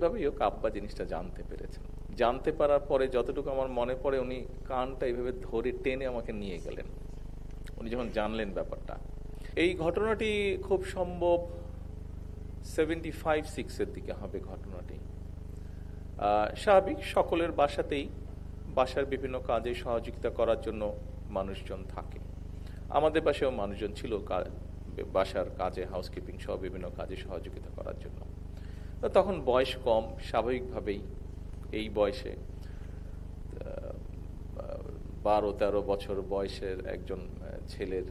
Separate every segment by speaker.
Speaker 1: যেভাবেই হোক আব্বা জিনিসটা জানতে পেরেছেন। জানতে পারার পরে যতটুকু আমার মনে পড়ে, উনি কানটা এইভাবে ধরে টেনে আমাকে নিয়ে গেলেন উনি যখন জানলেন ব্যাপারটা। এই ঘটনাটি খুব সম্ভব 75-6-এর দিকে হবে ঘটনাটি। স্বাভাবিক, সকলের বাসাতেই বাসার বিভিন্ন কাজে সহযোগিতা করার জন্য মানুষজন থাকে। আমাদের বাসায়ও মানুষজন ছিল বাসার কাজে, হাউসকিপিং সহ বিভিন্ন কাজে সহযোগিতা করার জন্য। তখন বয়স কম, স্বাভাবিকভাবেই এই বয়সে 12-13 বছর বয়সের একজন ছেলের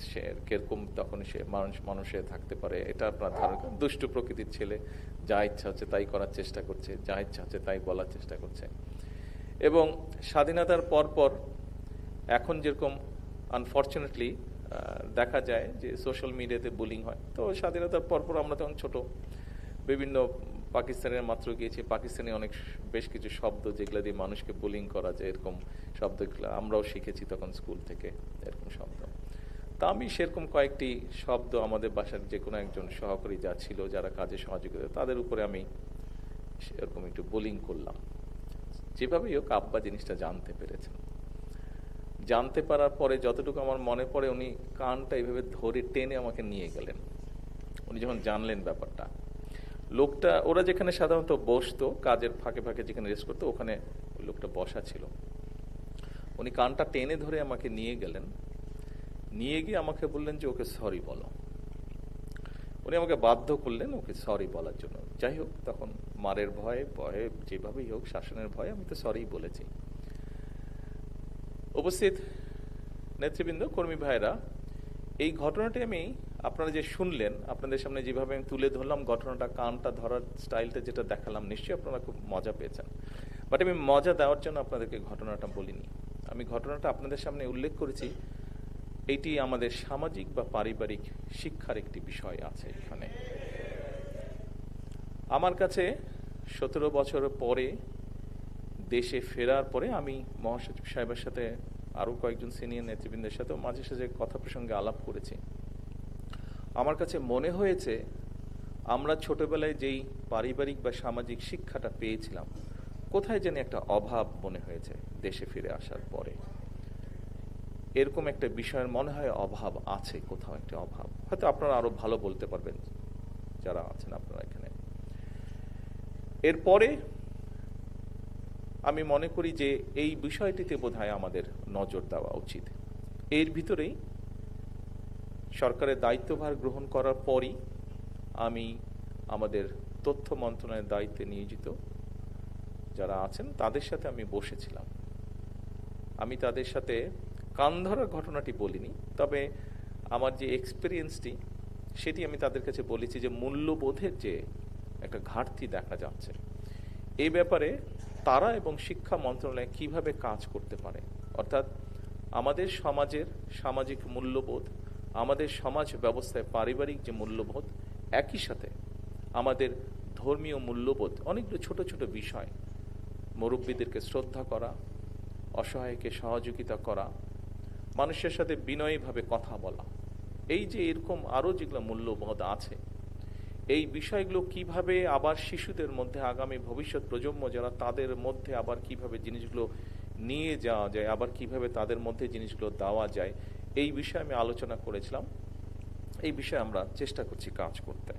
Speaker 1: সে কিরকম তখন সে মানুষে থাকতে পারে এটা আপনার ধারণা। দুষ্টু প্রকৃতির ছেলে, যা ইচ্ছা হচ্ছে তাই করার চেষ্টা করছে, যা ইচ্ছা হচ্ছে তাই বলার চেষ্টা করছে। এবং স্বাধীনতার পরপর এখন যেরকম আনফর্চুনেটলি দেখা যায় যে সোশ্যাল মিডিয়াতে বুলিং হয়, তো স্বাধীনতার পরপর আমরা তখন ছোট, বিভিন্ন পাকিস্তানের মাত্র গিয়েছি, পাকিস্তানি অনেক বেশ কিছু শব্দ যেগুলো দিয়ে মানুষকে বুলিং করা যায়, এরকম শব্দগুলো আমরাও শিখেছি তখন স্কুল থেকে, এরকম শব্দ। তা আমি সেরকম কয়েকটি শব্দ আমাদের বাসার যে কোনো একজন সহকারী যা ছিল, যারা কাজে সহযোগিতা, তাদের উপরে আমি সেরকম একটু বুলিং করলাম। যেভাবেই হোক আব্বা জিনিসটা জানতে পেরেছেন। জানতে পারার পরে যতটুকু আমার মনে পড়ে, উনি কানটা এইভাবে ধরে টেনে আমাকে নিয়ে গেলেন উনি যখন জানলেন ব্যাপারটা। লোকটা, ওরা যেখানে সাধারণত বসতো কাজের ফাঁকে ফাঁকে যেখানে রেস্ট করতো, ওখানে ওই লোকটা বসা ছিল। উনি কানটা টেনে ধরে আমাকে নিয়ে গেলেন, নিয়ে গিয়ে আমাকে বললেন যে ওকে সরি বলো। উনি আমাকে বাধ্য করলেন ওকে সরি বলার জন্য। যাই হোক, তখন মারের ভয়ে ভয়ে যেভাবেই হোক, শাসনের ভয়ে আমি তো সরি বলেছি। উপস্থিত নেতৃবৃন্দ, কর্মী ভাইরা, এই ঘটনাটি আমি আপনারা যে শুনলেন, আপনাদের সামনে যেভাবে আমি তুলে ধরলাম ঘটনাটা, কানটা ধরার স্টাইলটা যেটা দেখালাম, নিশ্চয়ই আপনারা খুব মজা পেয়েছেন। বাট আমি মজা দেওয়ার জন্য আপনাদেরকে ঘটনাটা বলিনি। আমি ঘটনাটা আপনাদের সামনে উল্লেখ করেছি, এইটি আমাদের সামাজিক বা পারিবারিক শিক্ষার একটি বিষয় আছে এখানে। আমার কাছে 17 বছর পরে দেশে ফেরার পরে আমি মহাসচিব সাহেবের সাথে আরও কয়েকজন সিনিয়র নেতৃবৃন্দের সাথেও মাঝে সাঝে কথা প্রসঙ্গে আলাপ করেছি। আমার কাছে মনে হয়েছে আমরা ছোটবেলায় যেই পারিবারিক বা সামাজিক শিক্ষাটা পেয়েছিলাম, কোথায় যেন একটা অভাব মনে হয়েছে দেশে ফিরে আসার পরে। এরকম একটা বিষয়ের মনে হয় অভাব আছে, কোথাও একটা অভাব। হয়তো আপনারা আরো ভালো বলতে পারবেন যারা আছেন আপনারা এখানে। এরপরে আমি মনে করি যে এই বিষয়টিতে বোধহয় আমাদের নজর দেওয়া উচিত। এর ভিতরেই সরকারের দায়িত্বভার গ্রহণ করার পরই আমি আমাদের তথ্য মন্ত্রণালয়ের দায়িত্বে নিয়োজিত যারা আছেন তাদের সাথে আমি বসেছিলাম। আমি তাদের সাথে কান ধরার ঘটনাটি বলিনি, তবে আমার যে এক্সপিরিয়েন্সটি সেটি আমি তাদের কাছে বলেছি যে মূল্যবোধের যে একটা ঘাটতি দেখা যাচ্ছে, এই ব্যাপারে তারা এবং শিক্ষা মন্ত্রণালয় কিভাবে কাজ করতে পারে। অর্থাৎ আমাদের সমাজের সামাজিক মূল্যবোধ, আমাদের সমাজ ব্যবস্থায় পারিবারিক যে মূল্যবোধ, একই সাথে আমাদের ধর্মীয় মূল্যবোধ, অনেকগুলো ছোট ছোট বিষয়, মুরব্বীদেরকে শ্রদ্ধা করা, অসহায়কে সহযোগিতা করা, মানুষের সাথে বিনয়ীভাবে কথা বলা, এই যে এরকম আরও যেগুলো মূল্যবোধ আছে, এই বিষয়গুলো কিভাবে আবার শিশুদের মধ্যে, আগামী ভবিষ্যৎ প্রজন্ম যারা, তাদের মধ্যে আবার কিভাবে জিনিসগুলো নিয়ে যাওয়া যায়, আবার কিভাবে তাদের মধ্যে জিনিসগুলো দেওয়া যায়, এই বিষয়ে আমি আলোচনা করেছিলাম। এই বিষয়ে আমরা চেষ্টা করছি কাজ করতে।